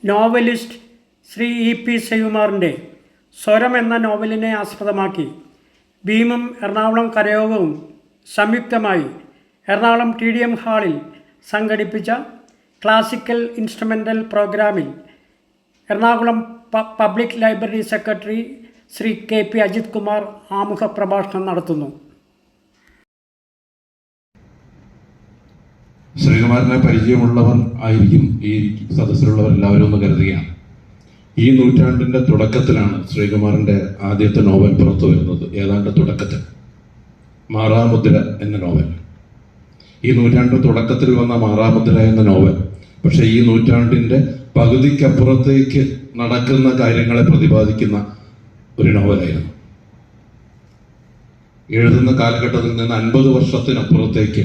Novelist Shri EP ശ്രീകുമാറിൻ്റെ സ്വരം എന്ന നോവലിനെ ആസ്പദമാക്കി ഭീമും എറണാകുളം കരയോഗവും സംയുക്തമായി എറണാകുളം TDM ഹാളിൽ സംഘടിപ്പിച്ച ക്ലാസിക്കൽ ഇൻസ്ട്രുമെൻ്റൽ പ്രോഗ്രാമിൽ Ernakulam public library secretary Shri KP Ajith Kumar ആമുഖ പ്രഭാഷണം നടത്തുന്നു. ശ്രീകുമാരനെ പരിചയമുള്ളവർ ആയിരിക്കും ഈ സദസ്സിലുള്ളവർ എല്ലാവരും എന്ന് കരുതുകയാണ്. ഈ നൂറ്റാണ്ടിൻ്റെ തുടക്കത്തിലാണ് ശ്രീകുമാറിൻ്റെ ആദ്യത്തെ നോവൽ പുറത്തു വരുന്നത്. ഏതാണ്ട് തുടക്കത്തിൽ മാറാമുദ്ര എന്ന നോവൽ. ഈ നൂറ്റാണ്ട് തുടക്കത്തിൽ വന്ന മാറാമുദ്ര എന്ന നോവൽ പക്ഷെ ഈ നൂറ്റാണ്ടിൻ്റെ പകുതിക്കപ്പുറത്തേക്ക് നടക്കുന്ന കാര്യങ്ങളെ പ്രതിപാദിക്കുന്ന ഒരു നോവലായിരുന്നു. എഴുതുന്ന കാലഘട്ടത്തിൽ നിന്ന് 50 വർഷത്തിനപ്പുറത്തേക്ക്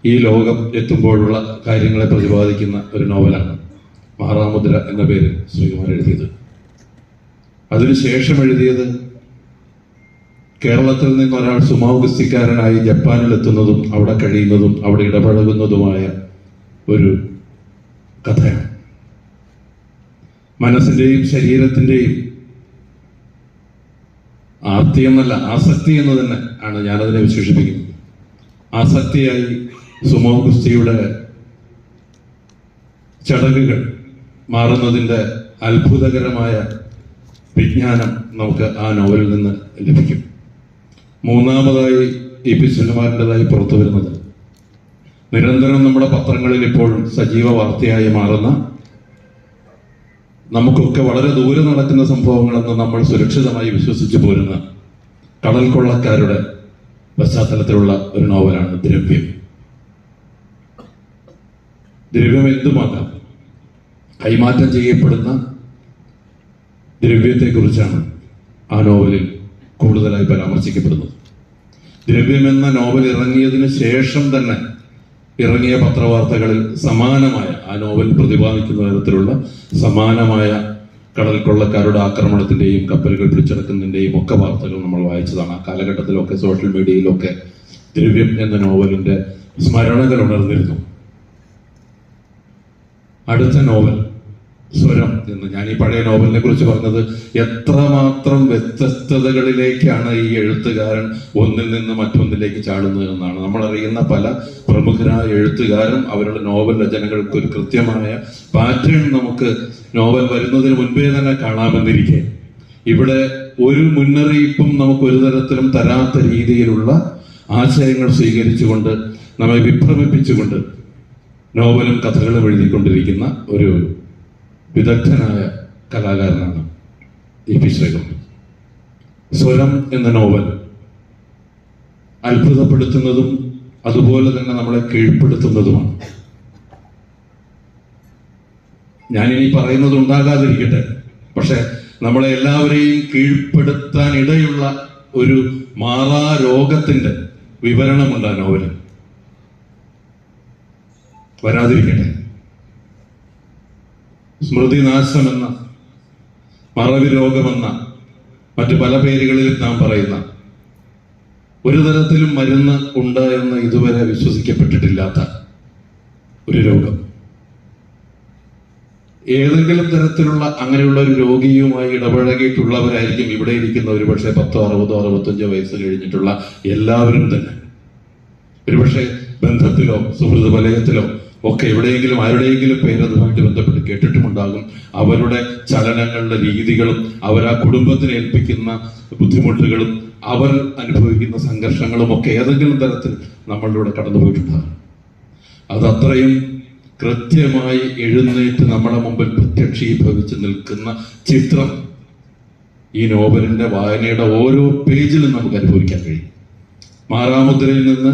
ഈ ലോകം എത്തുമ്പോഴുള്ള കാര്യങ്ങളെ പ്രതിപാദിക്കുന്ന ഒരു നോവലാണ് മാറാമുദ്ര എന്ന പേരിൽ ശ്രീകുമാർ എഴുതിയത്. അതിനുശേഷം എഴുതിയത് കേരളത്തിൽ നിന്ന് ഒരാൾ സുമൗഗസ്തിക്കാരനായി ജപ്പാനിലെത്തുന്നതും അവിടെ കഴിയുന്നതും അവിടെ ഇടപഴകുന്നതുമായ ഒരു കഥയാണ്. മനസ്സിൻ്റെയും ശരീരത്തിൻ്റെയും ആർത്തി എന്നല്ല, ആസക്തി എന്ന് തന്നെ ആണ് ഞാനതിനെ വിശേഷിപ്പിക്കുന്നത്. ആസക്തിയായി സുമൗഗസ്തിയുടെ ചടങ്ങുകൾ മാറുന്നതിൻ്റെ അത്ഭുതകരമായ വിജ്ഞാനം നമുക്ക് ആ നോവലിൽ നിന്ന് ലഭിക്കും. മൂന്നാമതായി EP ശ്രീകുമാറിൻ്റെതായി പുറത്തു വരുന്നത് നിരന്തരം നമ്മുടെ പത്രങ്ങളിൽ ഇപ്പോഴും സജീവ വാർത്തയായി മാറുന്ന, നമുക്കൊക്കെ വളരെ ദൂരെ നടക്കുന്ന സംഭവങ്ങളെന്ന് നമ്മൾ സുരക്ഷിതമായി വിശ്വസിച്ചു പോരുന്ന കടൽ കൊള്ളക്കാരുടെ പശ്ചാത്തലത്തിലുള്ള ഒരു നോവലാണ് ദ്രവ്യം. ദ്രവ്യം എന്തുമാകാം. കൈമാറ്റം ചെയ്യപ്പെടുന്ന ദ്രവ്യത്തെക്കുറിച്ചാണ് ആ നോവലിൽ കൂടുതലായി പരാമർശിക്കപ്പെടുന്നത്. ദ്രവ്യം എന്ന നോവൽ ഇറങ്ങിയതിന് ശേഷം തന്നെ ഇറങ്ങിയ പത്രവാർത്തകളിൽ സമാനമായ, ആ നോവൽ പ്രതിപാദിക്കുന്ന തരത്തിലുള്ള സമാനമായ കടൽ കൊള്ളക്കാരുടെ ആക്രമണത്തിൻ്റെയും കപ്പലുകൾ പിടിച്ചെടുക്കുന്നതിൻ്റെയും ഒക്കെ വാർത്തകൾ നമ്മൾ വായിച്ചതാണ്. ആ കാലഘട്ടത്തിലൊക്കെ സോഷ്യൽ മീഡിയയിലൊക്കെ ദ്രവ്യം എന്ന നോവലിൻ്റെ സ്മരണകൾ ഉണർന്നിരുന്നു. അടുത്ത നോവൽ സ്വരം എന്ന്, ഞാൻ ഈ പഴയ നോവലിനെ കുറിച്ച് പറഞ്ഞത് എത്രമാത്രം വ്യത്യസ്തതകളിലേക്കാണ് ഈ എഴുത്തുകാരൻ ഒന്നിൽ നിന്ന് മറ്റൊന്നിലേക്ക് ചാടുന്നത് എന്നാണ്. നമ്മളറിയുന്ന പല പ്രമുഖരായ എഴുത്തുകാരും അവരുടെ നോവൽ രചനകൾക്ക് ഒരു കൃത്യമായ പാറ്റേൺ നമുക്ക് നോവൽ വരുന്നതിന് മുൻപേ തന്നെ കാണാമെന്നിരിക്കെ ഇവിടെ ഒരു മുന്നറിയിപ്പും നമുക്ക് ഒരു തരത്തിലും തരാത്ത രീതിയിലുള്ള ആശയങ്ങൾ സ്വീകരിച്ചുകൊണ്ട് നമ്മെ വിഭ്രമിപ്പിച്ചുകൊണ്ട് നോവലും കഥകളും എഴുതിക്കൊണ്ടിരിക്കുന്ന ഒരു വിദഗ്ധനായ കലാകാരനാണ് EP ശ്രീകുമാർ. സ്വരം എന്ന നോവൽ അത്ഭുതപ്പെടുത്തുന്നതും അതുപോലെ തന്നെ നമ്മളെ കീഴ്പ്പെടുത്തുന്നതുമാണ്. ഞാനിനി പറയുന്നത് ഉണ്ടാകാതിരിക്കട്ടെ, പക്ഷെ നമ്മളെ എല്ലാവരെയും കീഴ്പ്പെടുത്താൻ ഇടയുള്ള ഒരു മാറാ രോഗത്തിന്റെ വിവരണമുണ്ട് ആ നോവലിൽ. വരാതിരിക്കട്ടെ. സ്മൃതിനാശമെന്ന, മറവി രോഗമെന്ന, മറ്റു പല പേരുകളിലും നാം പറയുന്ന ഒരു തരത്തിലും മരുന്ന് ഉണ്ട് എന്ന് ഇതുവരെ വിശ്വസിക്കപ്പെട്ടിട്ടില്ലാത്ത ഒരു രോഗം. ഏതെങ്കിലും തരത്തിലുള്ള അങ്ങനെയുള്ള ഒരു രോഗിയുമായി ഇടപഴകിയിട്ടുള്ളവരായിരിക്കും ഇവിടെ ഇരിക്കുന്ന ഒരുപക്ഷെ 10, 60, 65 വയസ്സ് കഴിഞ്ഞിട്ടുള്ള എല്ലാവരും തന്നെ. ഒരുപക്ഷെ ബന്ധത്തിലോ സുഹൃത്ത് വലയത്തിലോ ഒക്കെ എവിടെയെങ്കിലും ആരുടെയെങ്കിലും പേരതുമായിട്ട് ബന്ധപ്പെട്ട് കേട്ടിട്ടുമുണ്ടാകും. അവരുടെ ചലനങ്ങളുടെ രീതികളും അവർ ആ കുടുംബത്തിന് ഏൽപ്പിക്കുന്ന ബുദ്ധിമുട്ടുകളും അവർ അനുഭവിക്കുന്ന സംഘർഷങ്ങളും ഒക്കെ ഏതെങ്കിലും തരത്തിൽ നമ്മളിലൂടെ കടന്നുപോയിട്ടുണ്ടാകും. അതത്രയും കൃത്യമായി എഴുന്നേറ്റ് നമ്മുടെ മുമ്പിൽ പ്രത്യക്ഷീഭവിച്ച് നിൽക്കുന്ന ചിത്രം ഈ നോവലിന്റെ വായനയുടെ ഓരോ പേജിലും നമുക്ക് അനുഭവിക്കാൻ കഴിയും. മാറാമുദ്രയിൽ നിന്ന്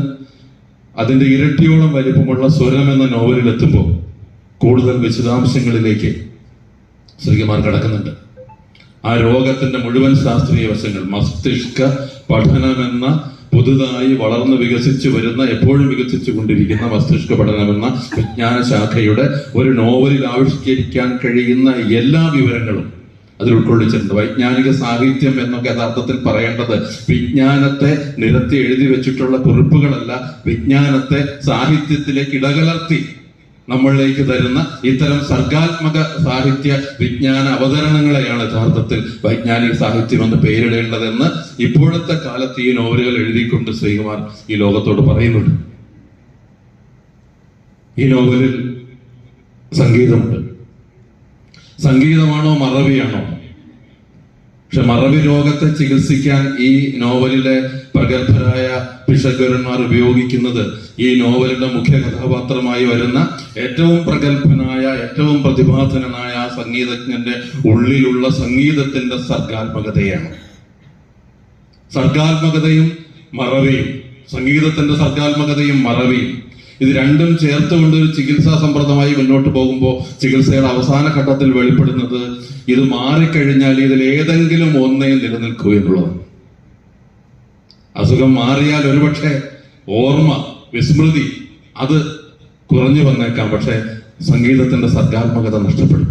അതിൻ്റെ ഇരട്ടിയോളം വലിപ്പമുള്ള സ്വരം എന്ന നോവലിൽ എത്തുമ്പോൾ കൂടുതൽ വിശദാംശങ്ങളിലേക്ക് ശ്രീകുമാർ കടക്കുന്നുണ്ട്. ആ രോഗത്തിന്റെ മുഴുവൻ ശാസ്ത്രീയ വശങ്ങൾ, മസ്തിഷ്ക പഠനമെന്ന പുതുതായി വളർന്ന് വികസിച്ചു വരുന്ന, എപ്പോഴും വികസിച്ചു കൊണ്ടിരിക്കുന്ന മസ്തിഷ്ക പഠനമെന്ന വിജ്ഞാന ശാഖയുടെ ഒരു നോവലിൽ ആവിഷ്കരിക്കാൻ കഴിയുന്ന എല്ലാ വിവരങ്ങളും അതിൽ ഉൾക്കൊള്ളിച്ചിട്ടുണ്ട്. വൈജ്ഞാനിക സാഹിത്യം എന്നൊക്കെ യഥാർത്ഥത്തിൽ പറയേണ്ടത് വിജ്ഞാനത്തെ നിരത്തി എഴുതി വെച്ചിട്ടുള്ള കുറിപ്പുകളല്ല, വിജ്ഞാനത്തെ സാഹിത്യത്തിലേക്ക് ഇടകലർത്തി നമ്മളിലേക്ക് തരുന്ന ഇത്തരം സർഗാത്മക സാഹിത്യ വിജ്ഞാന അവതരണങ്ങളെയാണ് യഥാർത്ഥത്തിൽ വൈജ്ഞാനിക സാഹിത്യം എന്ന് പേരിടേണ്ടതെന്ന് ഇപ്പോഴത്തെ കാലത്ത് ഈ നോവലുകൾ എഴുതിക്കൊണ്ട് ശ്രീകുമാർ ഈ ലോകത്തോട് പറയുന്നുണ്ട്. ഈ നോവലിൽ സംഗീതമുണ്ട്. സംഗീതമാണോ മറവിയാണോ? പക്ഷെ മറവി രോഗത്തെ ചികിത്സിക്കാൻ ഈ നോവലിലെ പ്രഗത്ഭരായ പിശകുരന്മാർ ഉപയോഗിക്കുന്നത് ഈ നോവലിന്റെ മുഖ്യ കഥാപാത്രമായി വരുന്ന ഏറ്റവും പ്രഗത്ഭനായ, ഏറ്റവും പ്രതിഭാധനനായ ആ സംഗീതജ്ഞന്റെ ഉള്ളിലുള്ള സംഗീതത്തിന്റെ സർഗാത്മകതയാണ്. സർഗാത്മകതയും മറവിയും, സംഗീതത്തിന്റെ സർഗാത്മകതയും മറവിയും, ഇത് രണ്ടും ചേർത്തുകൊണ്ട് ഒരു ചികിത്സാ സമ്പ്രദമായി മുന്നോട്ട് പോകുമ്പോൾ ചികിത്സയുടെ അവസാന ഘട്ടത്തിൽ വെളിപ്പെടുന്നത് ഇത് മാറിക്കഴിഞ്ഞാൽ ഇതിൽ ഏതെങ്കിലും ഒന്നേ നിലനിൽക്കൂ എന്നുള്ളതാണ്. അസുഖം മാറിയാൽ ഒരുപക്ഷെ ഓർമ്മ, വിസ്മൃതി അത് കുറഞ്ഞു വന്നേക്കാം, പക്ഷെ സംഗീതത്തിന്റെ സർഗാത്മകത നഷ്ടപ്പെടും.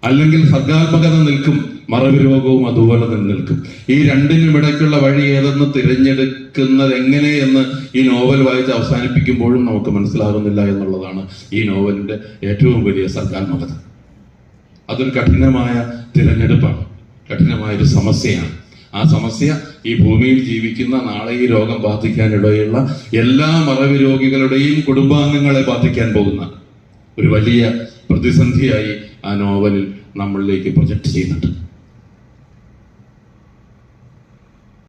അല്ലെങ്കിൽ സർഗാത്മകത നിൽക്കും, മറവി രോഗവും അതുപോലെ തന്നെ നിൽക്കും. ഈ രണ്ടിനും ഇടയ്ക്കുള്ള വഴി ഏതെന്ന് തിരഞ്ഞെടുക്കുന്നത് എങ്ങനെയെന്ന് ഈ നോവൽ വായിച്ച് അവസാനിപ്പിക്കുമ്പോഴും നമുക്ക് മനസ്സിലാകുന്നില്ല എന്നുള്ളതാണ് ഈ നോവലിന്റെ ഏറ്റവും വലിയ സർഗാത്മകത. അതൊരു കഠിനമായ തിരഞ്ഞെടുപ്പാണ്, കഠിനമായൊരു സമസ്യയാണ്. ആ സമസ്യ ഈ ഭൂമിയിൽ ജീവിക്കുന്ന, നാളെ ഈ രോഗം ബാധിക്കാനിടയുള്ള എല്ലാ മറവി രോഗികളുടെയും കുടുംബാംഗങ്ങളെ ബാധിക്കാൻ പോകുന്ന ഒരു വലിയ പ്രതിസന്ധിയായി ആ നോവലിൽ നമ്മളിലേക്ക് പ്രൊജക്ട് ചെയ്യുന്നുണ്ട്.